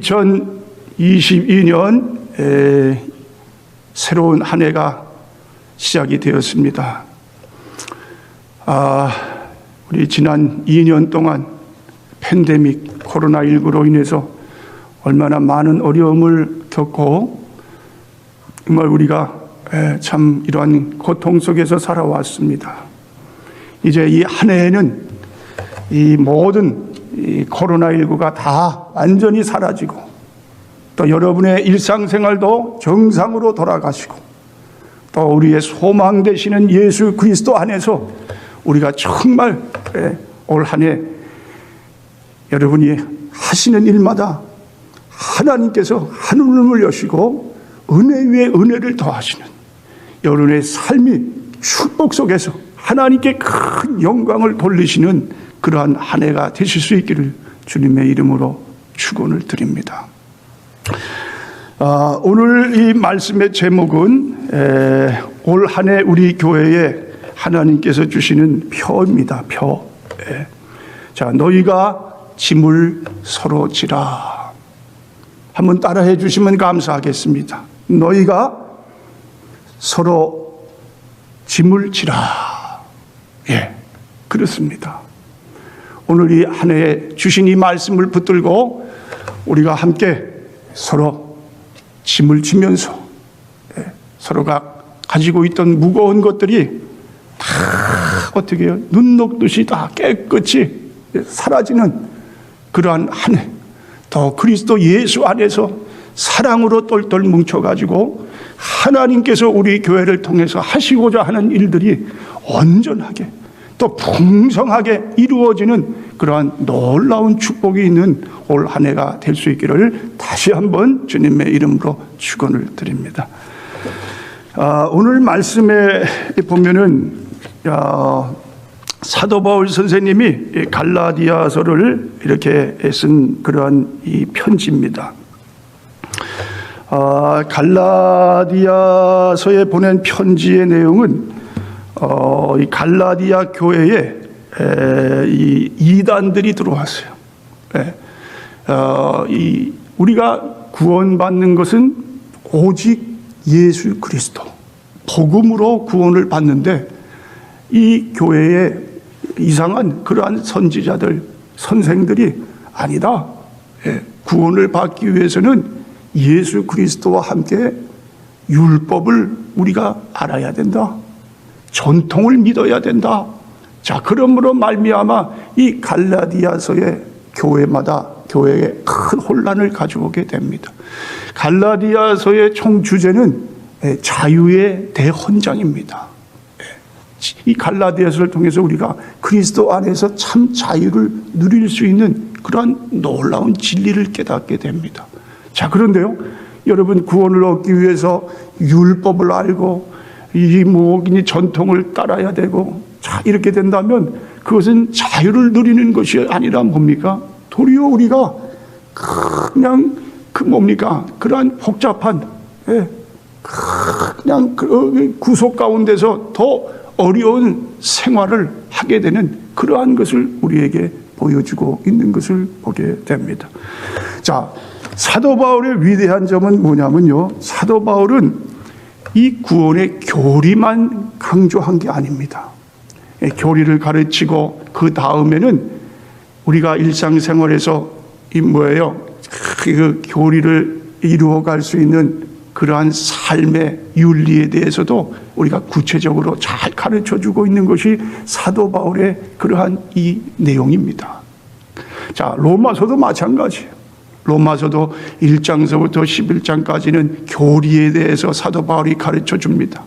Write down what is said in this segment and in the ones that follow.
2022년 새로운 한 해가 시작이 되었습니다. 우리 지난 2년 동안 팬데믹 코로나19로 인해서 얼마나 많은 어려움을 겪고 정말 우리가 참 이러한 고통 속에서 살아왔습니다. 이제 이 한 해에는 이 모든 이 코로나19가 다 완전히 사라지고 또 여러분의 일상생활도 정상으로 돌아가시고 또 우리의 소망 되시는 예수 그리스도 안에서 우리가 정말 올 한 해 여러분이 하시는 일마다 하나님께서 하늘을 여시고 은혜 위에 은혜를 더하시는 여러분의 삶이 축복 속에서 하나님께 큰 영광을 돌리시는 그러한 한 해가 되실 수 있기를 주님의 이름으로 축원을 드립니다. 오늘 이 말씀의 제목은 올 한 해 우리 교회에 하나님께서 주시는 표입니다. 표. 자, 너희가 짐을 서로 지라. 한번 따라해 주시면 감사하겠습니다. 너희가 서로 짐을 지라. 예, 그렇습니다. 오늘 이 한 해에 주신 이 말씀을 붙들고 우리가 함께 서로 짐을 지면서 서로가 가지고 있던 무거운 것들이 다 어떻게 해요? 눈 녹듯이 다 깨끗이 사라지는 그러한 한 해, 더 그리스도 예수 안에서 사랑으로 똘똘 뭉쳐가지고 하나님께서 우리 교회를 통해서 하시고자 하는 일들이 온전하게 또 풍성하게 이루어지는 그러한 놀라운 축복이 있는 올 한 해가 될 수 있기를 다시 한번 주님의 이름으로 축원을 드립니다. 오늘 말씀에 보면은 사도 바울 선생님이 갈라디아서를 이렇게 쓴 그러한 이 편지입니다. 갈라디아서에 보낸 편지의 내용은 이 갈라디아 교회에 이 이단들이 들어왔어요. 우리가 구원받는 것은 오직 예수 그리스도 복음으로 구원을 받는데 이 교회에 이상한 그러한 선지자들 선생들이 아니다. 구원을 받기 위해서는 예수 그리스도와 함께 율법을 우리가 알아야 된다. 전통을 믿어야 된다. 자, 그러므로 말미암아 이 갈라디아서의 교회에 큰 혼란을 가져오게 됩니다. 갈라디아서의 총 주제는 자유의 대헌장입니다. 이 갈라디아서를 통해서 우리가 그리스도 안에서 참 자유를 누릴 수 있는 그러한 놀라운 진리를 깨닫게 됩니다. 자, 그런데요, 여러분 구원을 얻기 위해서 율법을 알고 이 전통을 따라야 되고, 자, 이렇게 된다면 그것은 자유를 누리는 것이 아니라 뭡니까? 도리어 우리가 그냥 그러한 복잡한 그냥 구속 가운데서 더 어려운 생활을 하게 되는 그러한 것을 우리에게 보여주고 있는 것을 보게 됩니다. 자, 사도 바울의 위대한 점은 뭐냐면요, 사도 바울은 이 구원의 교리만 강조한 게 아닙니다. 교리를 가르치고 그 다음에는 우리가 일상생활에서 그 교리를 이루어갈 수 있는 그러한 삶의 윤리에 대해서도 우리가 구체적으로 잘 가르쳐주고 있는 것이 사도 바울의 그러한 이 내용입니다. 자, 로마서도 마찬가지예요. 로마서도 1장서부터 11장까지는 교리에 대해서 사도 바울이 가르쳐 줍니다.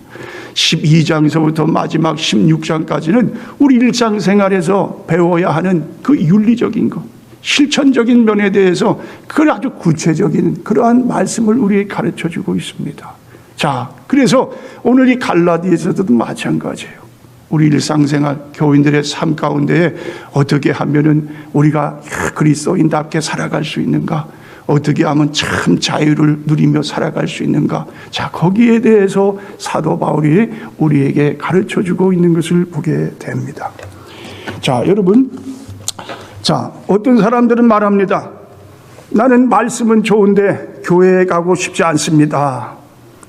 12장서부터 마지막 16장까지는 우리 일상생활에서 배워야 하는 그 윤리적인 것, 실천적인 면에 대해서 그 아주 구체적인 그러한 말씀을 우리에게 가르쳐 주고 있습니다. 자, 그래서 오늘 이 갈라디아서도 마찬가지예요. 우리 일상생활 교인들의 삶 가운데에 어떻게 하면은 우리가 그리스도인답게 살아갈 수 있는가, 어떻게 하면 참 자유를 누리며 살아갈 수 있는가. 자, 거기에 대해서 사도 바울이 우리에게 가르쳐주고 있는 것을 보게 됩니다. 자, 여러분, 자, 어떤 사람들은 말합니다. 나는 말씀은 좋은데 교회에 가고 싶지 않습니다.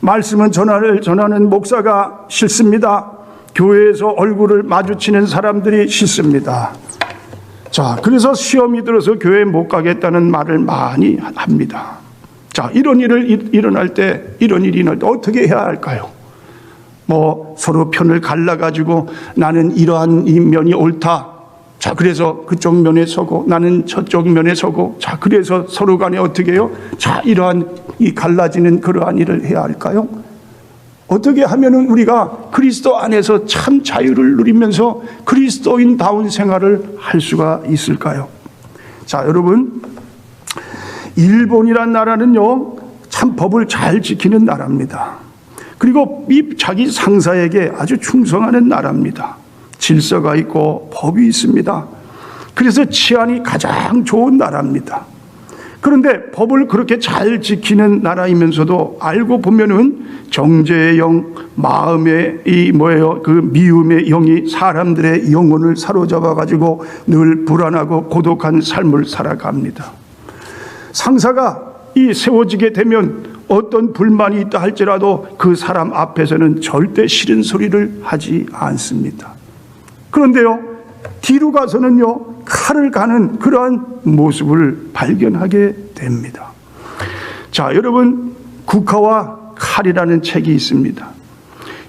말씀은 전하는 목사가 싫습니다. 교회에서 얼굴을 마주치는 사람들이 싫습니다. 자, 그래서 시험이 들어서 교회에 못 가겠다는 말을 많이 합니다. 자, 이런 일이 일어날 때 어떻게 해야 할까요? 서로 편을 갈라가지고 나는 이러한 이 면이 옳다. 자, 그래서 그쪽 면에 서고 나는 저쪽 면에 서고, 자, 그래서 서로 간에 어떻게 해요? 자, 이러한 이 갈라지는 그러한 일을 해야 할까요? 어떻게 하면은 우리가 그리스도 안에서 참 자유를 누리면서 그리스도인다운 생활을 할 수가 있을까요? 자, 여러분, 일본이란 나라는요, 참 법을 잘 지키는 나라입니다. 그리고 자기 상사에게 아주 충성하는 나라입니다. 질서가 있고 법이 있습니다. 그래서 치안이 가장 좋은 나라입니다. 그런데 법을 그렇게 잘 지키는 나라이면서도 알고 보면은 정죄의 영, 마음의 그 미움의 영이 사람들의 영혼을 사로잡아 가지고 늘 불안하고 고독한 삶을 살아갑니다. 상사가 세워지게 되면 어떤 불만이 있다 할지라도 그 사람 앞에서는 절대 싫은 소리를 하지 않습니다. 그런데요, 뒤로 가서는요, 칼을 가는 그러한 모습을 발견하게 됩니다. 자, 여러분, 국화와 칼이라는 책이 있습니다.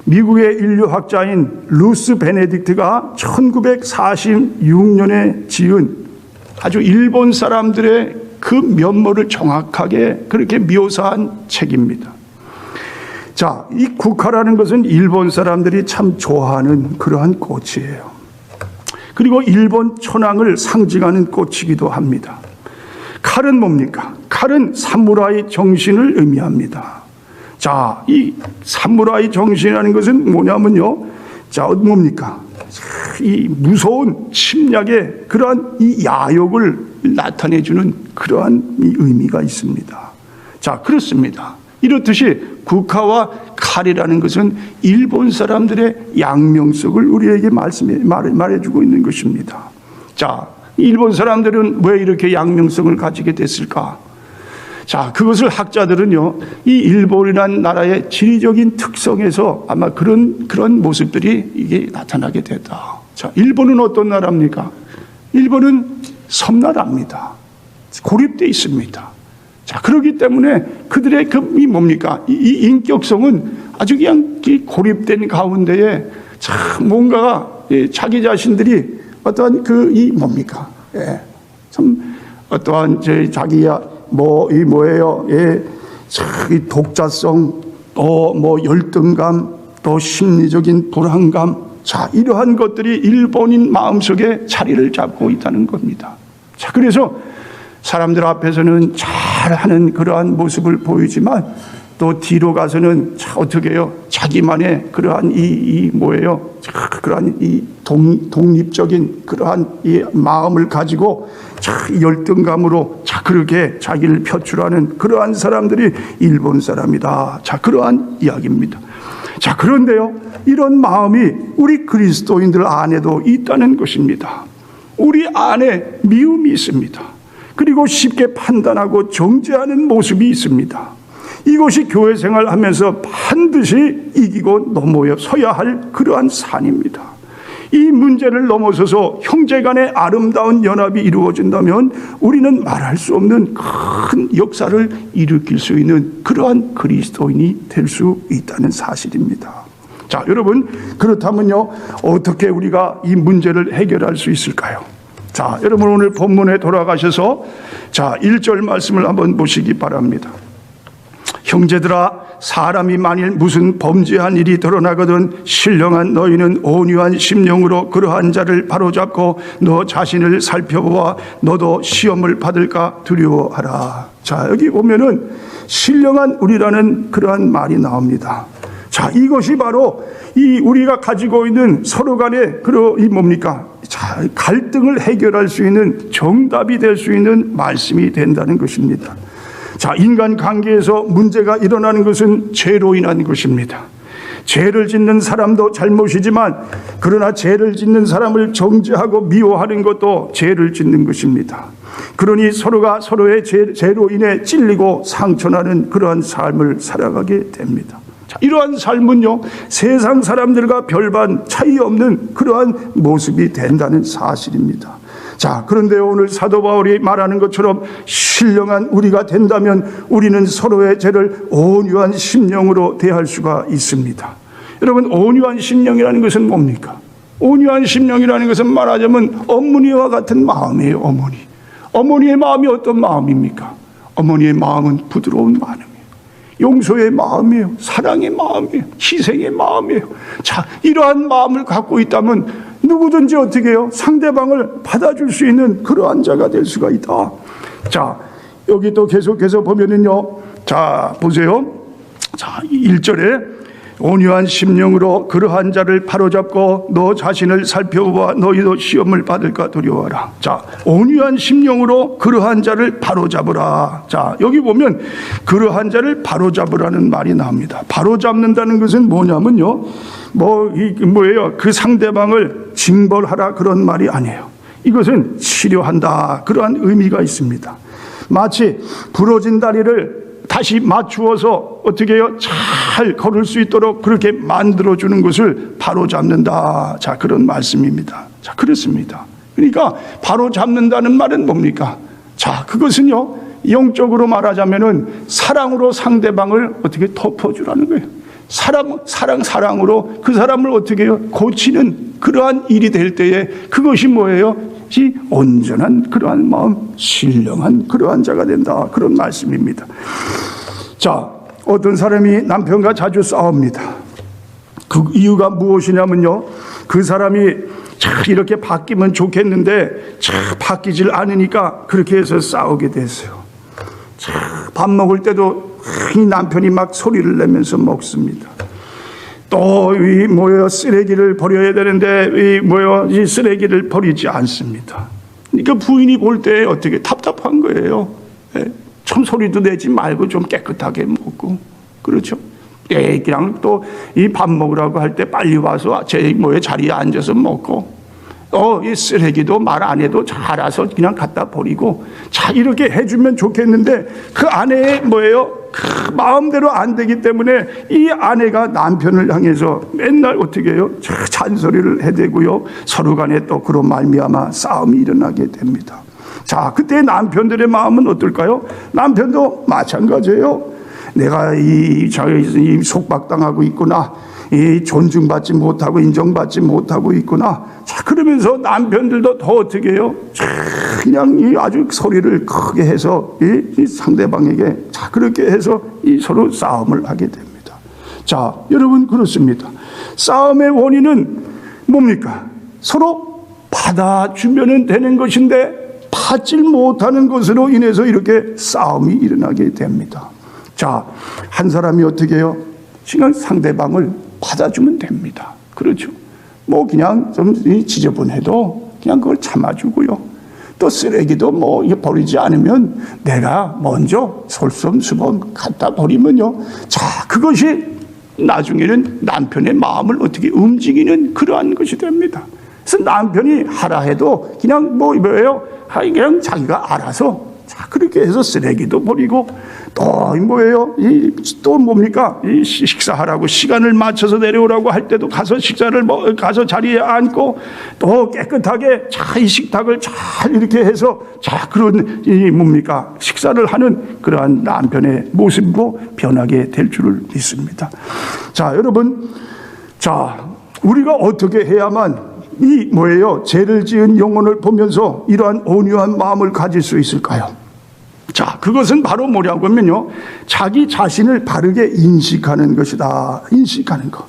미국의 인류학자인 루스 베네딕트가 1946년에 지은 아주 일본 사람들의 그 면모를 정확하게 그렇게 묘사한 책입니다. 자, 이 국화라는 것은 일본 사람들이 참 좋아하는 그러한 꽃이에요. 그리고 일본 천황을 상징하는 꽃이기도 합니다. 칼은 뭡니까? 칼은 사무라이 정신을 의미합니다. 자, 이 사무라이 정신이라는 것은 뭐냐면요, 자, 뭡니까? 이 무서운 침략의 그러한 이 야욕을 나타내주는 그러한 이 의미가 있습니다. 자, 그렇습니다. 이렇듯이 국화와 칼이라는 것은 일본 사람들의 양명성을 우리에게 말해주고 있는 것입니다. 자, 일본 사람들은 왜 이렇게 양명성을 가지게 됐을까? 자, 그것을 학자들은요, 이 일본이라는 나라의 지리적인 특성에서 아마 그런 모습들이 이게 나타나게 됐다. 자, 일본은 어떤 나라입니까? 일본은 섬나라입니다. 고립되어 있습니다. 자, 그렇기 때문에 그들의 이 인격성은 아주 그냥 고립된 가운데에 참 뭔가 자기 자신들이 어떠한 참 어떠한 자기야 이 독자성, 또 열등감, 또 심리적인 불안감, 자, 이러한 것들이 일본인 마음속에 자리를 잡고 있다는 겁니다. 자, 그래서 사람들 앞에서는 잘하는 그러한 모습을 보이지만 또 뒤로 가서는 어떻게 해요? 자기만의 그러한 그러한 이 독립적인 그러한 이 마음을 가지고 열등감으로 그렇게 자기를 표출하는 그러한 사람들이 일본 사람이다. 자, 그러한 이야기입니다. 자, 그런데요, 이런 마음이 우리 그리스도인들 안에도 있다는 것입니다. 우리 안에 미움이 있습니다. 그리고 쉽게 판단하고 정죄하는 모습이 있습니다. 이것이 교회 생활하면서 반드시 이기고 넘어서야 할 그러한 산입니다. 이 문제를 넘어서서 형제간의 아름다운 연합이 이루어진다면 우리는 말할 수 없는 큰 역사를 일으킬 수 있는 그러한 그리스도인이 될 수 있다는 사실입니다. 자, 여러분, 그렇다면요, 어떻게 우리가 이 문제를 해결할 수 있을까요? 자, 여러분, 오늘 본문에 돌아가셔서 1절 말씀을 한번 보시기 바랍니다. 형제들아, 사람이 만일 무슨 범죄한 일이 드러나거든 신령한 너희는 온유한 심령으로 그러한 자를 바로잡고 너 자신을 살펴보아 너도 시험을 받을까 두려워하라. 자, 여기 보면은 신령한 우리라는 그러한 말이 나옵니다. 자, 이것이 바로 우리가 가지고 있는 서로 간의 갈등을 해결할 수 있는 정답이 될 수 있는 말씀이 된다는 것입니다. 자, 인간 관계에서 문제가 일어나는 것은 죄로 인한 것입니다. 죄를 짓는 사람도 잘못이지만 그러나 죄를 짓는 사람을 정죄하고 미워하는 것도 죄를 짓는 것입니다. 그러니 서로가 서로의 죄로 인해 찔리고 상처나는 그러한 삶을 살아가게 됩니다. 자, 이러한 삶은요, 세상 사람들과 별반 차이 없는 그러한 모습이 된다는 사실입니다. 자, 그런데 오늘 사도 바울이 말하는 것처럼 신령한 우리가 된다면 우리는 서로의 죄를 온유한 심령으로 대할 수가 있습니다. 여러분, 온유한 심령이라는 것은 뭡니까? 온유한 심령이라는 것은 말하자면 어머니와 같은 마음이에요. 어머니의 마음이 어떤 마음입니까? 어머니의 마음은 부드러운 마음이에요. 용서의 마음이에요. 사랑의 마음이에요. 희생의 마음이에요. 자, 이러한 마음을 갖고 있다면 누구든지 어떻게 해요? 상대방을 받아줄 수 있는 그러한 자가 될 수가 있다. 자, 여기 또 계속해서 보면은요. 자, 보세요. 자, 1절에 온유한 심령으로 그러한 자를 바로잡고 너 자신을 살펴보아 너희도 시험을 받을까 두려워하라. 자, 온유한 심령으로 그러한 자를 바로잡으라. 자, 여기 보면 그러한 자를 바로잡으라는 말이 나옵니다. 바로잡는다는 것은 뭐냐면요, 뭐예요? 그 상대방을 징벌하라 그런 말이 아니에요. 이것은 치료한다 그러한 의미가 있습니다. 마치 부러진 다리를 다시 맞추어서 어떻게 해요? 잘 걸을 수 있도록 그렇게 만들어주는 것을 바로잡는다. 자, 그런 말씀입니다. 자, 그렇습니다. 그러니까 바로잡는다는 말은 뭡니까? 자, 그것은요, 영적으로 말하자면은 사랑으로 상대방을 어떻게 덮어주라는 거예요. 사랑으로 그 사람을 어떻게 해요? 고치는 그러한 일이 될 때에 그것이 뭐예요? 이 온전한 그러한 마음, 신령한 그러한 자가 된다. 그런 말씀입니다. 자, 어떤 사람이 남편과 자주 싸웁니다. 그 이유가 무엇이냐면요, 그 사람이 이렇게 바뀌면 좋겠는데 바뀌질 않으니까 그렇게 해서 싸우게 됐어요. 밥 먹을 때도 이 남편이 막 소리를 내면서 먹습니다. 또 이 쓰레기를 버려야 되는데 이 쓰레기를 버리지 않습니다. 그러니까 부인이 볼 때 어떻게 답답한 거예요. 참 소리도 내지 말고 좀 깨끗하게 먹고, 그렇죠? 그냥 또 이 밥 먹으라고 할 때 빨리 와서 제 자리에 앉아서 먹고, 이 쓰레기도 말 안 해도 알아서 그냥 갖다 버리고, 자, 이렇게 해주면 좋겠는데 그 아내의 그 마음대로 안 되기 때문에 이 아내가 남편을 향해서 맨날 어떻게 해요? 잔소리를 해대고요. 서로 간에 또 그런 말미암아 싸움이 일어나게 됩니다. 자, 그때 남편들의 마음은 어떨까요? 남편도 마찬가지예요. 내가 이 속박당하고 있구나. 이 존중받지 못하고 인정받지 못하고 있구나. 자, 그러면서 남편들도 더 어떻게 해요? 그냥 아주 소리를 크게 해서 이 상대방에게 자, 그렇게 해서 서로 싸움을 하게 됩니다. 자, 여러분, 그렇습니다. 싸움의 원인은 뭡니까? 서로 받아주면 되는 것인데 받질 못하는 것으로 인해서 이렇게 싸움이 일어나게 됩니다. 자, 한 사람이 어떻게 해요? 그냥 상대방을 받아주면 됩니다. 그렇죠? 그냥 좀 지저분해도 그냥 그걸 참아주고요. 또 쓰레기도 버리지 않으면 내가 먼저 솔선수범 갖다 버리면요. 자, 그것이 나중에는 남편의 마음을 어떻게 움직이는 그러한 것이 됩니다. 그래서 남편이 하라 해도 그냥 그냥 자기가 알아서 자, 그렇게 해서 쓰레기도 버리고 또 또 뭡니까? 식사하라고 시간을 맞춰서 내려오라고 할 때도 가서 가서 자리에 앉고 또 깨끗하게 자, 이 식탁을 잘 이렇게 해서 자, 그런 뭡니까? 식사를 하는 그러한 남편의 모습으로 변하게 될 줄을 믿습니다. 자, 여러분, 자, 우리가 어떻게 해야만 죄를 지은 영혼을 보면서 이러한 온유한 마음을 가질 수 있을까요? 자, 그것은 바로 뭐냐고 하면요, 자기 자신을 바르게 인식하는 것이다. 인식하는 것.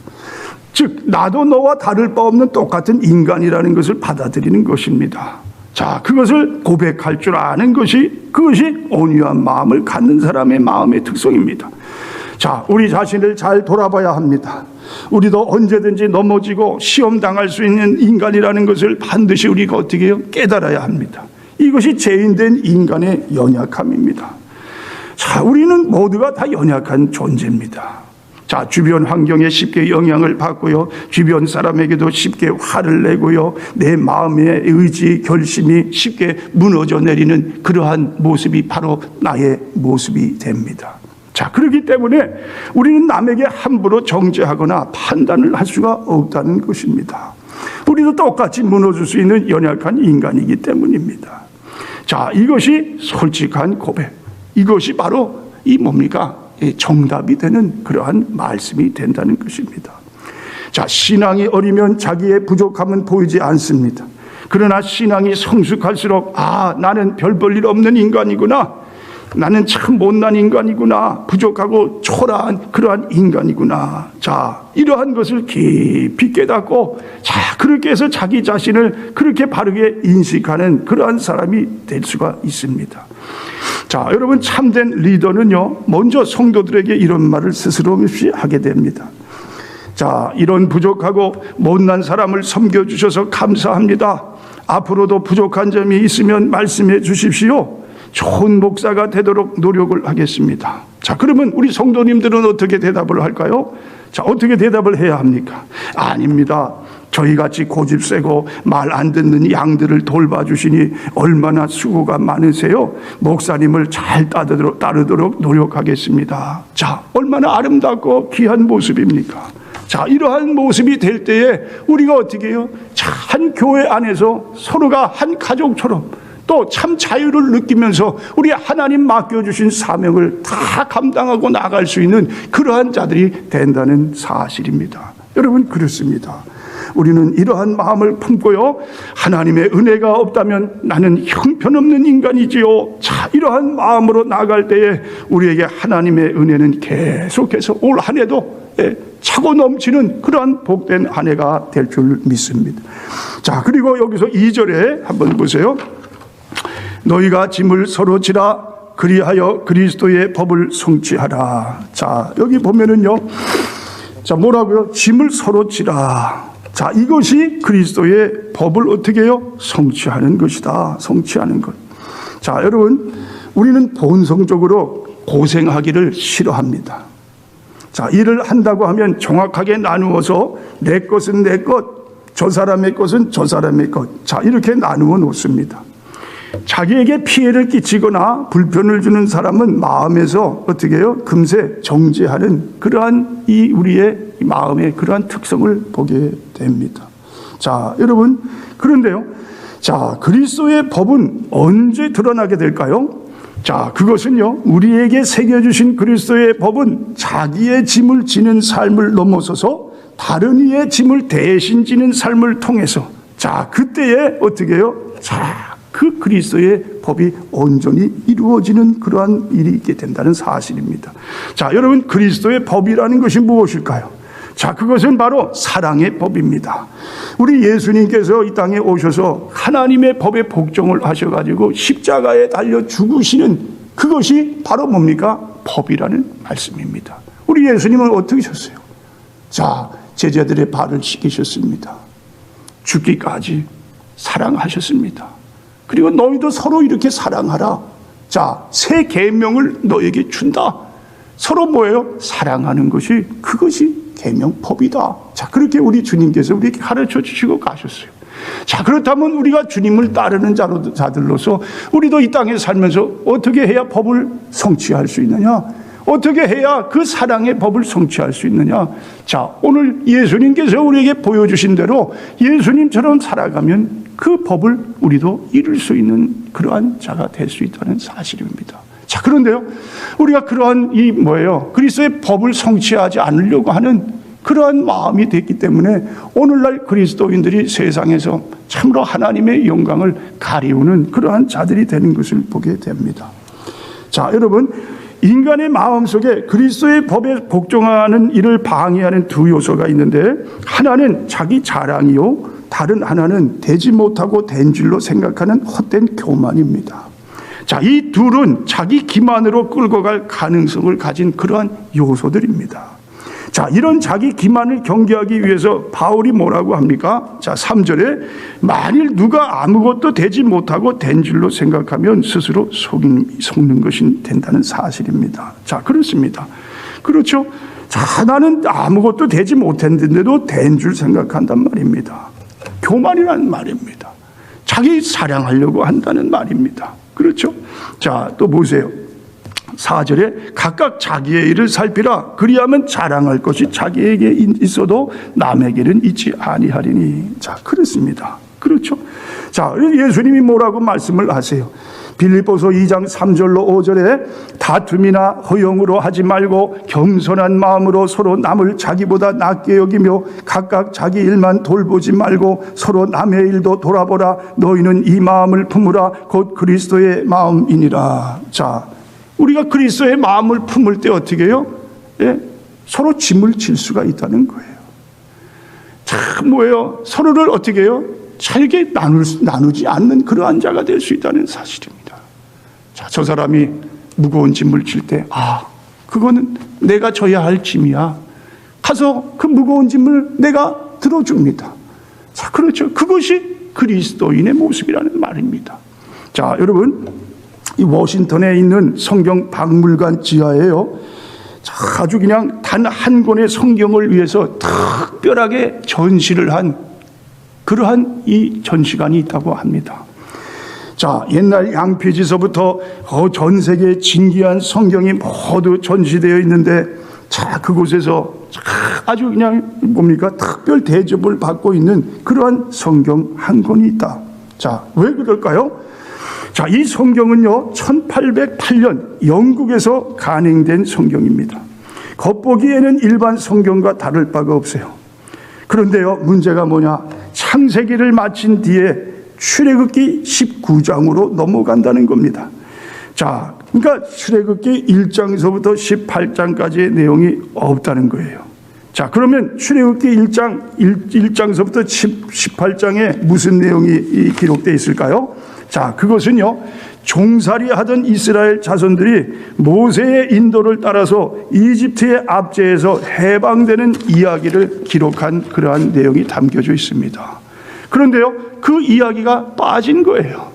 즉, 나도 너와 다를 바 없는 똑같은 인간이라는 것을 받아들이는 것입니다. 자, 그것을 고백할 줄 아는 그것이 온유한 마음을 갖는 사람의 마음의 특성입니다. 자, 우리 자신을 잘 돌아봐야 합니다. 우리도 언제든지 넘어지고 시험당할 수 있는 인간이라는 것을 반드시 우리가 어떻게 해요? 깨달아야 합니다. 이것이 죄인된 인간의 연약함입니다. 자, 우리는 모두가 다 연약한 존재입니다. 자, 주변 환경에 쉽게 영향을 받고요. 주변 사람에게도 쉽게 화를 내고요. 내 마음의 의지, 결심이 쉽게 무너져 내리는 그러한 모습이 바로 나의 모습이 됩니다. 자, 그렇기 때문에 우리는 남에게 함부로 정죄하거나 판단을 할 수가 없다는 것입니다. 우리도 똑같이 무너질 수 있는 연약한 인간이기 때문입니다. 자, 이것이 솔직한 고백. 이것이 바로 이 뭡니까? 정답이 되는 그러한 말씀이 된다는 것입니다. 자, 신앙이 어리면 자기의 부족함은 보이지 않습니다. 그러나 신앙이 성숙할수록 나는 별 볼 일 없는 인간이구나. 나는 참 못난 인간이구나. 부족하고 초라한 그러한 인간이구나. 자, 이러한 것을 깊이 깨닫고 그렇게 해서 자기 자신을 그렇게 바르게 인식하는 그러한 사람이 될 수가 있습니다. 자, 여러분, 참된 리더는요, 먼저 성도들에게 이런 말을 스스럼 없이 하게 됩니다. 자, 이런 부족하고 못난 사람을 섬겨주셔서 감사합니다. 앞으로도 부족한 점이 있으면 말씀해 주십시오. 좋은 목사가 되도록 노력을 하겠습니다. 자, 그러면 우리 성도님들은 어떻게 대답을 할까요? 자, 어떻게 대답을 해야 합니까? 아닙니다. 저희같이 고집 세고 말 안 듣는 양들을 돌봐주시니 얼마나 수고가 많으세요. 목사님을 잘 따르도록 노력하겠습니다. 자, 얼마나 아름답고 귀한 모습입니까? 자, 이러한 모습이 될 때에 우리가 어떻게 해요? 한 교회 안에서 서로가 한 가족처럼 또 참 자유를 느끼면서 우리 하나님 맡겨주신 사명을 다 감당하고 나갈 수 있는 그러한 자들이 된다는 사실입니다. 여러분, 그렇습니다. 우리는 이러한 마음을 품고요, 하나님의 은혜가 없다면 나는 형편없는 인간이지요. 자, 이러한 마음으로 나갈 때에 우리에게 하나님의 은혜는 계속해서 올 한 해도 차고 넘치는 그러한 복된 한 해가 될 줄 믿습니다. 자, 그리고 여기서 2절에 한번 보세요. 너희가 짐을 서로 지라 그리하여 그리스도의 법을 성취하라. 자, 여기 보면은요, 자, 뭐라고요? 짐을 서로 지라. 자, 이것이 그리스도의 법을 어떻게 해요? 성취하는 것이다. 성취하는 것. 자, 여러분, 우리는 본성적으로 고생하기를 싫어합니다. 자, 일을 한다고 하면 정확하게 나누어서 내 것은 내 것, 저 사람의 것은 저 사람의 것. 자, 이렇게 나누어 놓습니다. 자기에게 피해를 끼치거나 불편을 주는 사람은 마음에서 어떻게 해요? 금세 정죄하는 그러한 이 우리의 마음의 그러한 특성을 보게 됩니다. 자, 여러분, 그런데요, 자, 그리스도의 법은 언제 드러나게 될까요? 자, 그것은요, 우리에게 새겨주신 그리스도의 법은 자기의 짐을 지는 삶을 넘어서서 다른 이의 짐을 대신 지는 삶을 통해서, 자, 그때에 어떻게 해요? 자, 그 그리스도의 법이 온전히 이루어지는 그러한 일이 있게 된다는 사실입니다. 자, 여러분, 그리스도의 법이라는 것이 무엇일까요? 자, 그것은 바로 사랑의 법입니다. 우리 예수님께서 이 땅에 오셔서 하나님의 법에 복종을 하셔가지고 십자가에 달려 죽으시는 그것이 바로 뭡니까? 법이라는 말씀입니다. 우리 예수님은 어떻게 하셨어요? 자, 제자들의 발을 씻기셨습니다. 죽기까지 사랑하셨습니다. 그리고 너희도 서로 이렇게 사랑하라. 자, 새 계명을 너에게 준다. 서로 뭐예요? 사랑하는 것이, 그것이 계명법이다. 자, 그렇게 우리 주님께서 우리에게 가르쳐 주시고 가셨어요. 자, 그렇다면 우리가 주님을 따르는 자들로서 우리도 이 땅에 살면서 어떻게 해야 법을 성취할 수 있느냐? 어떻게 해야 그 사랑의 법을 성취할 수 있느냐? 자, 오늘 예수님께서 우리에게 보여주신 대로 예수님처럼 살아가면 그 법을 우리도 이룰 수 있는 그러한 자가 될 수 있다는 사실입니다. 자, 그런데요, 우리가 그러한 그리스도의 법을 성취하지 않으려고 하는 그러한 마음이 됐기 때문에 오늘날 그리스도인들이 세상에서 참으로 하나님의 영광을 가리우는 그러한 자들이 되는 것을 보게 됩니다. 자, 여러분, 인간의 마음속에 그리스도의 법에 복종하는 일을 방해하는 두 요소가 있는데, 하나는 자기 자랑이요, 다른 하나는 되지 못하고 된 줄로 생각하는 헛된 교만입니다. 자, 이 둘은 자기 기만으로 끌고 갈 가능성을 가진 그러한 요소들입니다. 자, 이런 자기 기만을 경계하기 위해서 바울이 뭐라고 합니까? 자, 3절에 만일 누가 아무것도 되지 못하고 된 줄로 생각하면 스스로 속는 것이 된다는 사실입니다. 자, 그렇습니다. 그렇죠. 자, 나는 아무것도 되지 못했는데도 된 줄 생각한단 말입니다. 교만이라는 말입니다. 자기 사랑하려고 한다는 말입니다. 그렇죠? 자, 또 보세요. 4절에 각각 자기의 일을 살피라. 그리하면 자랑할 것이 자기에게 있어도 남에게는 있지 아니하리니. 자, 그렇습니다. 그렇죠? 자, 예수님이 뭐라고 말씀을 하세요? 빌립보서 2장 3절로 5절에 다툼이나 허영으로 하지 말고 겸손한 마음으로 서로 남을 자기보다 낫게 여기며 각각 자기 일만 돌보지 말고 서로 남의 일도 돌아보라. 너희는 이 마음을 품으라. 곧 그리스도의 마음이니라. 자, 우리가 그리스도의 마음을 품을 때 어떻게 해요? 예? 서로 짐을 질 수가 있다는 거예요. 참 뭐예요? 서로를 어떻게 해요? 잘게 나누지 않는 그러한 자가 될 수 있다는 사실입니다. 자, 저 사람이 무거운 짐을 질 때, 그거는 내가 져야 할 짐이야. 가서 그 무거운 짐을 내가 들어줍니다. 자, 그렇죠. 그것이 그리스도인의 모습이라는 말입니다. 자, 여러분, 이 워싱턴에 있는 성경 박물관 지하에요, 아주 그냥 단 한 권의 성경을 위해서 특별하게 전시를 한 그러한 이 전시관이 있다고 합니다. 자, 옛날 양피지서부터 전 세계의 진귀한 성경이 모두 전시되어 있는데, 자, 그곳에서 아주 그냥 뭡니까? 특별 대접을 받고 있는 그러한 성경 한 권이 있다. 자, 왜 그럴까요? 자, 이 성경은요, 1808년 영국에서 간행된 성경입니다. 겉보기에는 일반 성경과 다를 바가 없어요. 그런데요, 문제가 뭐냐? 창세기를 마친 뒤에 출애굽기 19장으로 넘어간다는 겁니다. 자, 그러니까 출애굽기 1장에서부터 18장까지의 내용이 없다는 거예요. 자, 그러면 출애굽기 1장서부터 18장에 무슨 내용이 기록되어 있을까요? 자, 그것은요, 종살이 하던 이스라엘 자손들이 모세의 인도를 따라서 이집트의 압제에서 해방되는 이야기를 기록한 그러한 내용이 담겨져 있습니다. 그런데요, 그 이야기가 빠진 거예요.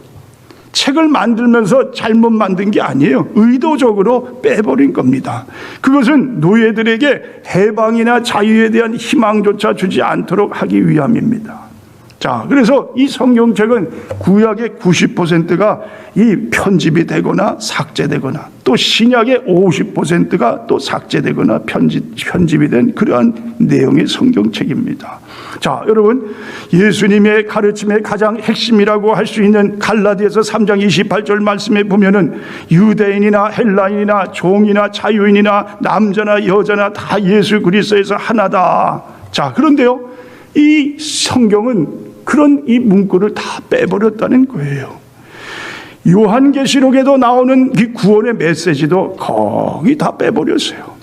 책을 만들면서 잘못 만든 게 아니에요. 의도적으로 빼버린 겁니다. 그것은 노예들에게 해방이나 자유에 대한 희망조차 주지 않도록 하기 위함입니다. 자, 그래서 이 성경책은 구약의 90%가 이 편집이 되거나 삭제되거나, 또 신약의 50%가 또 삭제되거나 편집이 된 그러한 내용의 성경책입니다. 자, 여러분, 예수님의 가르침의 가장 핵심이라고 할 수 있는 갈라디아서 3장 28절 말씀에 보면은 유대인이나 헬라인이나 종이나 자유인이나 남자나 여자나 다 예수 그리스도에서 하나다. 자, 그런데요, 이 성경은 그런 이 문구를 다 빼버렸다는 거예요. 요한계시록에도 나오는 이 구원의 메시지도 거의 다 빼버렸어요.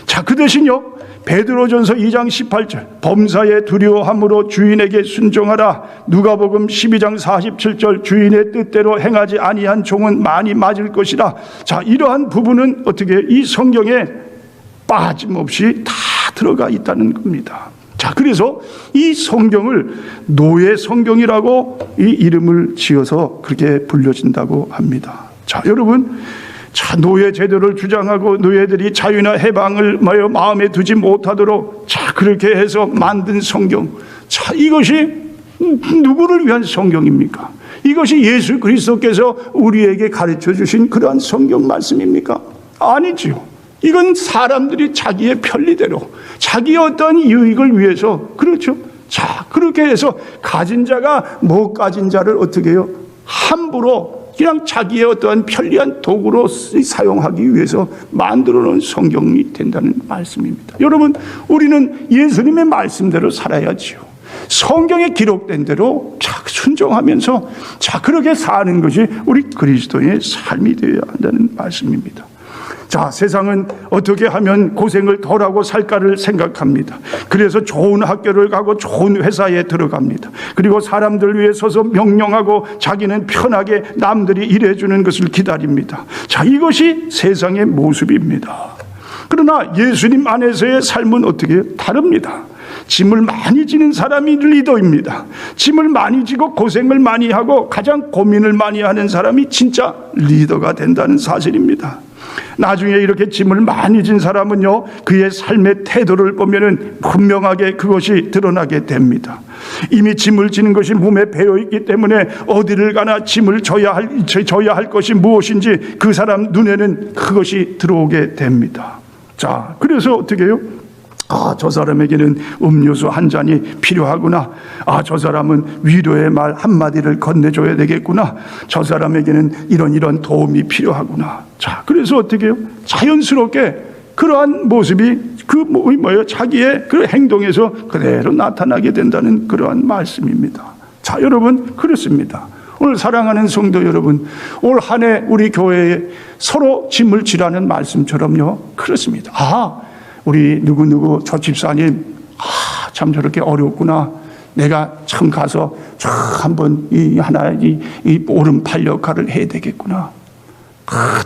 자, 그 대신요, 베드로전서 2장 18절 범사에 두려워함으로 주인에게 순종하라. 누가복음 12장 47절 주인의 뜻대로 행하지 아니한 종은 많이 맞을 것이라. 자, 이러한 부분은 어떻게 이 성경에 빠짐없이 다 들어가 있다는 겁니다. 자, 그래서 이 성경을 노예 성경이라고 이 이름을 지어서 그렇게 불려진다고 합니다. 자, 여러분, 자, 노예 제도를 주장하고 노예들이 자유나 해방을 마음에 두지 못하도록 자, 그렇게 해서 만든 성경. 자, 이것이 누구를 위한 성경입니까? 이것이 예수 그리스도께서 우리에게 가르쳐 주신 그러한 성경 말씀입니까? 아니죠. 이건 사람들이 자기의 편리대로 자기의 어떤 유익을 위해서, 그렇죠? 자, 그렇게 해서 가진 자가 못 가진 자를 어떻게 해요? 함부로 그냥 자기의 어떠한 편리한 도구로 사용하기 위해서 만들어 놓은 성경이 된다는 말씀입니다. 여러분, 우리는 예수님의 말씀대로 살아야지요. 성경에 기록된 대로 자, 순종하면서 자, 그렇게 사는 것이 우리 그리스도의 삶이 되어야 한다는 말씀입니다. 자, 세상은 어떻게 하면 고생을 덜하고 살까를 생각합니다. 그래서 좋은 학교를 가고 좋은 회사에 들어갑니다. 그리고 사람들 위해 서서 명령하고 자기는 편하게 남들이 일해주는 것을 기다립니다. 자, 이것이 세상의 모습입니다. 그러나 예수님 안에서의 삶은 어떻게 다릅니다. 짐을 많이 지는 사람이 리더입니다. 짐을 많이 지고 고생을 많이 하고 가장 고민을 많이 하는 사람이 진짜 리더가 된다는 사실입니다. 나중에 이렇게 짐을 많이 진 사람은요, 그의 삶의 태도를 보면은 분명하게 그것이 드러나게 됩니다. 이미 짐을 지는 것이 몸에 배어 있기 때문에 어디를 가나 짐을 져야 할 것이 무엇인지 그 사람 눈에는 그것이 들어오게 됩니다. 자, 그래서 어떻게 해요? 저 사람에게는 음료수 한 잔이 필요하구나. 저 사람은 위로의 말 한마디를 건네줘야 되겠구나. 저 사람에게는 이런 도움이 필요하구나. 자, 그래서 어떻게 해요? 자연스럽게 그러한 모습이 자기의 그 행동에서 그대로 나타나게 된다는 그러한 말씀입니다. 자, 여러분, 그렇습니다. 오늘 사랑하는 성도 여러분, 올 한 해 우리 교회에 서로 짐을 지라는 말씀처럼요, 그렇습니다. 우리 누구누구 저 집사님 참 저렇게 어렵구나. 내가 참 가서 한번 이 오른팔 역할을 해야 되겠구나.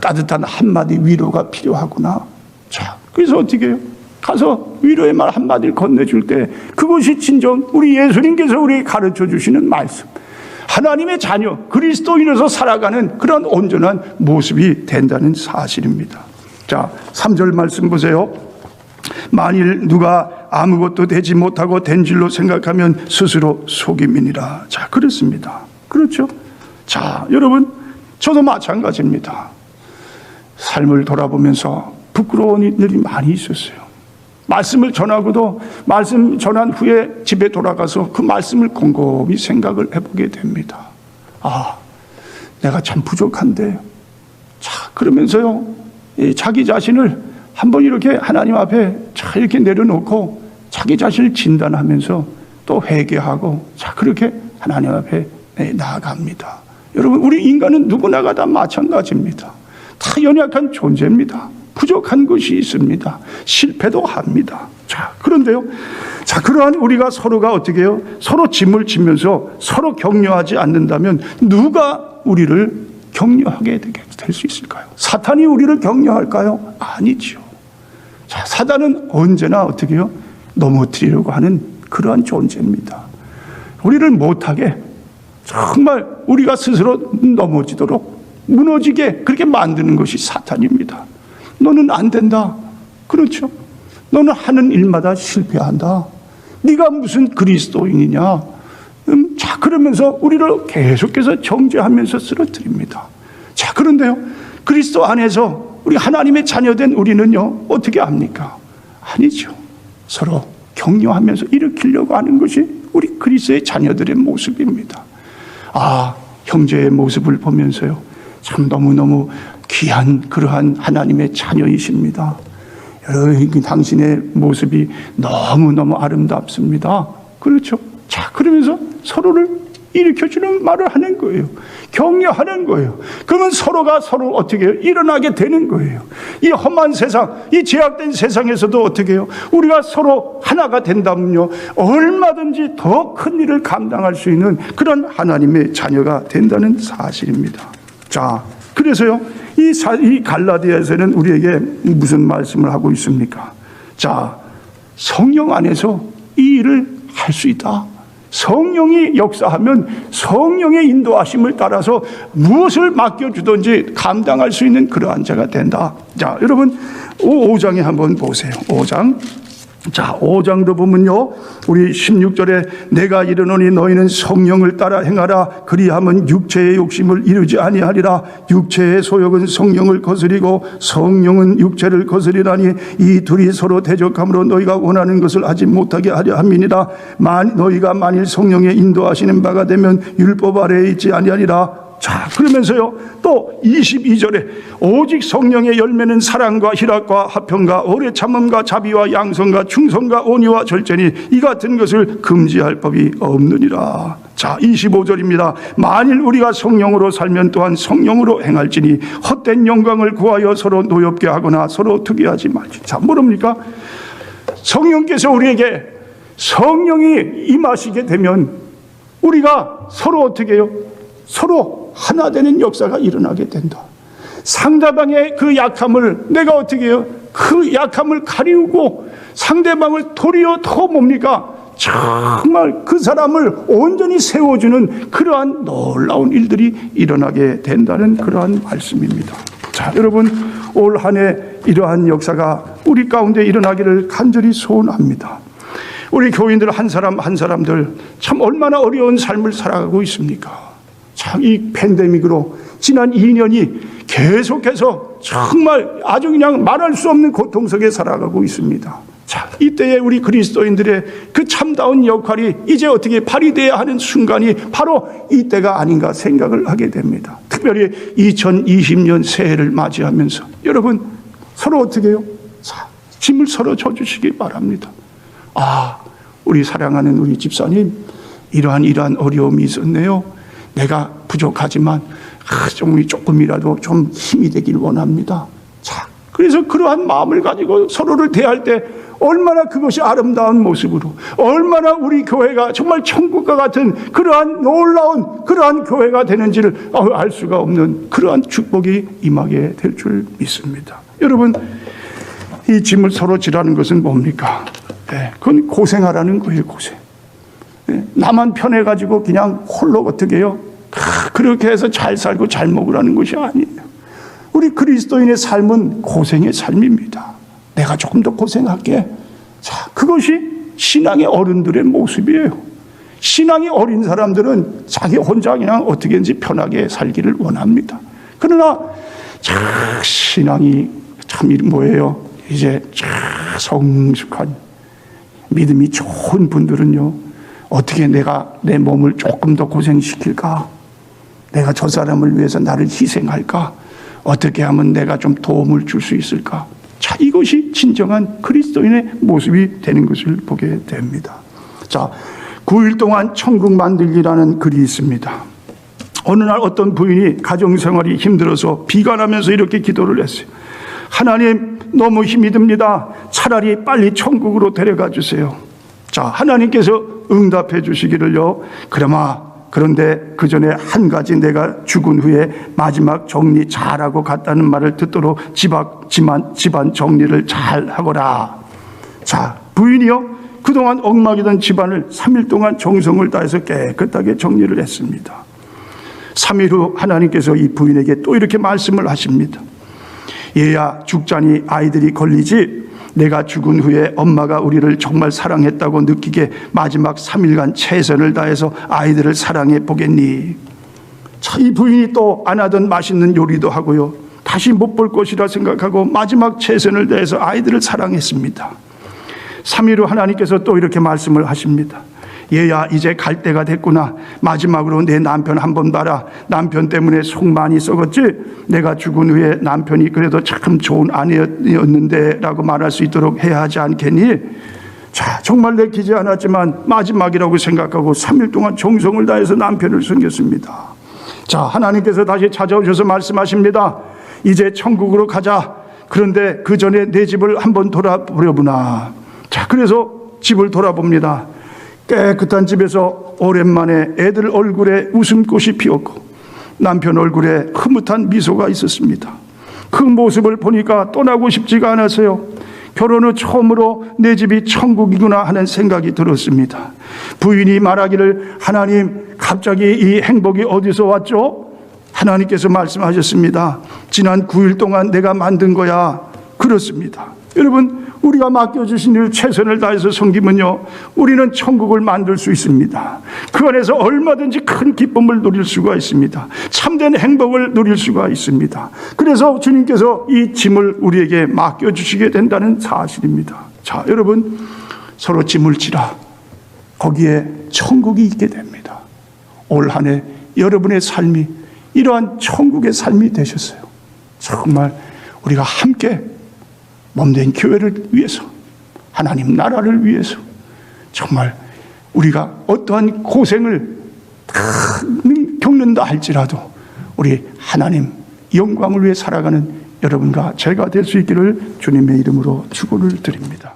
따뜻한 한마디 위로가 필요하구나. 자, 그래서 어떻게 해요? 가서 위로의 말 한마디를 건네줄 때 그것이 진정 우리 예수님께서 우리에게 가르쳐 주시는 말씀, 하나님의 자녀 그리스도인으로서 살아가는 그런 온전한 모습이 된다는 사실입니다. 자, 3절 말씀 보세요. 만일 누가 아무것도 되지 못하고 된 줄로 생각하면 스스로 속임이니라. 자, 그렇습니다. 그렇죠? 자, 여러분, 저도 마찬가지입니다. 삶을 돌아보면서 부끄러운 일들이 많이 있었어요. 말씀을 전하고도 말씀 전한 후에 집에 돌아가서 그 말씀을 곰곰이 생각을 해보게 됩니다. 내가 참 부족한데. 자, 그러면서요, 자기 자신을 한번 이렇게 하나님 앞에 자 이렇게 내려놓고 자기 자신을 진단하면서 또 회개하고, 자 그렇게 하나님 앞에 나아갑니다. 여러분, 우리 인간은 누구나가 다 마찬가지입니다. 다 연약한 존재입니다. 부족한 것이 있습니다. 실패도 합니다. 자, 그런데요, 자 그러한 우리가 서로가 어떻게 해요? 서로 짐을 지면서 서로 격려하지 않는다면 누가 우리를 격려하게 될 수 있을까요? 사탄이 우리를 격려할까요? 아니죠. 자, 사단은 언제나 어떻게 해요? 넘어뜨리려고 하는 그러한 존재입니다. 우리를 못하게, 정말 우리가 스스로 넘어지도록 무너지게 그렇게 만드는 것이 사탄입니다. 너는 안 된다. 그렇죠? 너는 하는 일마다 실패한다. 네가 무슨 그리스도인이냐? 자, 그러면서 우리를 계속해서 정죄하면서 쓰러뜨립니다. 자, 그런데요, 그리스도 안에서 우리 하나님의 자녀된 우리는요, 어떻게 합니까? 아니죠. 서로 격려하면서 일으키려고 하는 것이 우리 그리스도의 자녀들의 모습입니다. 형제의 모습을 보면서요, 참 너무너무 귀한 그러한 하나님의 자녀이십니다. 여러분, 당신의 모습이 너무너무 아름답습니다. 그렇죠? 자, 그러면서 서로를 일으켜주는 말을 하는 거예요. 격려하는 거예요. 그러면 서로가 서로 어떻게 해요? 일어나게 되는 거예요. 이 험한 세상, 이 제약된 세상에서도 어떻게 해요? 우리가 서로 하나가 된다면요, 얼마든지 더 큰 일을 감당할 수 있는 그런 하나님의 자녀가 된다는 사실입니다. 자, 그래서요, 이 갈라디아에서는 우리에게 무슨 말씀을 하고 있습니까? 자, 성령 안에서 이 일을 할 수 있다. 성령이 역사하면 성령의 인도하심을 따라서 무엇을 맡겨주든지 감당할 수 있는 그러한 자가 된다. 자, 여러분 5장에 한번 보세요. 5장. 자, 5장도 보면요, 우리 16절에 내가 이르노니 너희는 성령을 따라 행하라. 그리하면 육체의 욕심을 이루지 아니하리라. 육체의 소욕은 성령을 거스리고 성령은 육체를 거스리라니 이 둘이 서로 대적함으로 너희가 원하는 것을 하지 못하게 하려 함이니라. 너희가 만일 성령의 인도하시는 바가 되면 율법 아래에 있지 아니하리라. 자, 그러면서요, 또 22절에 오직 성령의 열매는 사랑과 희락과 화평과 오래 참음과 자비와 양성과 충성과 온유와 절제니 이 같은 것을 금지할 법이 없느니라. 자, 25절입니다. 만일 우리가 성령으로 살면 또한 성령으로 행할지니 헛된 영광을 구하여 서로 노엽게 하거나 서로 투기하지 말지. 자, 뭐랍니까? 성령께서 우리에게 성령이 임하시게 되면 우리가 서로 어떻게 해요? 서로 하나 되는 역사가 일어나게 된다. 상대방의 그 약함을 내가 어떻게 해요? 그 약함을 가리우고 상대방을 도리어 더 뭡니까? 정말 그 사람을 온전히 세워주는 그러한 놀라운 일들이 일어나게 된다는 그러한 말씀입니다. 자, 여러분 올 한 해 이러한 역사가 우리 가운데 일어나기를 간절히 소원합니다. 우리 교인들 한 사람 한 사람들 참 얼마나 어려운 삶을 살아가고 있습니까? 참 이 팬데믹으로 지난 2년이 계속해서 정말 아주 그냥 말할 수 없는 고통 속에 살아가고 있습니다. 자, 이때에 우리 그리스도인들의 그 참다운 역할이 이제 어떻게 발휘돼야 하는 순간이 바로 이때가 아닌가 생각을 하게 됩니다. 특별히 2020년 새해를 맞이하면서 여러분 서로 어떻게 해요? 자, 짐을 서로 져주시기 바랍니다. 아, 우리 사랑하는 우리 집사님 이러한 어려움이 있었네요. 내가 부족하지만 조금이라도 좀 힘이 되길 원합니다. 자, 그래서 그러한 마음을 가지고 서로를 대할 때 얼마나 그것이 아름다운 모습으로, 얼마나 우리 교회가 정말 천국과 같은 그러한 놀라운 그러한 교회가 되는지를 알 수가 없는 그러한 축복이 임하게 될 줄 믿습니다. 여러분, 이 짐을 서로 지라는 것은 뭡니까? 네, 그건 고생하라는 거예요, 고생. 네, 나만 편해가지고 그냥 홀로 어떻게 해요? 그렇게 해서 잘 살고 잘 먹으라는 것이 아니에요. 우리 그리스도인의 삶은 고생의 삶입니다. 내가 조금 더 고생할게. 자, 그것이 신앙의 어른들의 모습이에요. 신앙이 어린 사람들은 자기 혼자 그냥 어떻게든지 편하게 살기를 원합니다. 그러나 신앙이 참 뭐예요? 이제 성숙한 믿음이 좋은 분들은요, 어떻게 내가 내 몸을 조금 더 고생시킬까? 내가 저 사람을 위해서 나를 희생할까? 어떻게 하면 내가 좀 도움을 줄 수 있을까? 자, 이것이 진정한 그리스도인의 모습이 되는 것을 보게 됩니다. 자, 9일 동안 천국 만들기라는 글이 있습니다. 어느 날 어떤 부인이 가정생활이 힘들어서 비관하면서 이렇게 기도를 했어요. 하나님, 너무 힘이 듭니다. 차라리 빨리 천국으로 데려가 주세요. 자, 하나님께서 응답해 주시기를요. 그런데 그 전에 한 가지, 내가 죽은 후에 마지막 정리 잘하고 갔다는 말을 듣도록 집안 정리를 잘 하거라. 자, 부인이요, 그동안 엉망이던 집안을 3일 동안 정성을 다해서 깨끗하게 정리를 했습니다. 3일 후 하나님께서 이 부인에게 또 이렇게 말씀을 하십니다. 얘야, 죽자니 아이들이 걸리지? 내가 죽은 후에 엄마가 우리를 정말 사랑했다고 느끼게 마지막 3일간 최선을 다해서 아이들을 사랑해 보겠니? 자, 이 부인이 또 안 하던 맛있는 요리도 하고요, 다시 못 볼 것이라 생각하고 마지막 최선을 다해서 아이들을 사랑했습니다. 3일 후 하나님께서 또 이렇게 말씀을 하십니다. 얘야, 이제 갈 때가 됐구나. 마지막으로 내 남편 한번 봐라. 남편 때문에 속 많이 썩었지? 내가 죽은 후에 남편이 그래도 참 좋은 아내였는데 라고 말할 수 있도록 해야 하지 않겠니? 자, 정말 내키지 않았지만 마지막이라고 생각하고 3일 동안 정성을 다해서 남편을 섬겼습니다. 자, 하나님께서 다시 찾아오셔서 말씀하십니다. 이제 천국으로 가자. 그런데 그 전에 내 집을 한번 돌아보려구나. 자, 그래서 집을 돌아봅니다. 깨끗한 집에서 오랜만에 애들 얼굴에 웃음꽃이 피었고 남편 얼굴에 흐뭇한 미소가 있었습니다. 그 모습을 보니까 떠나고 싶지가 않았어요. 결혼 후 처음으로 내 집이 천국이구나 하는 생각이 들었습니다. 부인이 말하기를, 하나님, 갑자기 이 행복이 어디서 왔죠? 하나님께서 말씀하셨습니다. 지난 9일 동안 내가 만든 거야. 그렇습니다. 여러분, 우리가 맡겨주신 일 최선을 다해서 섬기면요, 우리는 천국을 만들 수 있습니다. 그 안에서 얼마든지 큰 기쁨을 누릴 수가 있습니다. 참된 행복을 누릴 수가 있습니다. 그래서 주님께서 이 짐을 우리에게 맡겨주시게 된다는 사실입니다. 자, 여러분, 서로 짐을 지라. 거기에 천국이 있게 됩니다. 올 한 해 여러분의 삶이 이러한 천국의 삶이 되셨어요. 정말 우리가 함께 몸된 교회를 위해서, 하나님 나라를 위해서, 정말 우리가 어떠한 고생을 겪는다 할지라도 우리 하나님 영광을 위해 살아가는 여러분과 제가 될 수 있기를 주님의 이름으로 축원을 드립니다.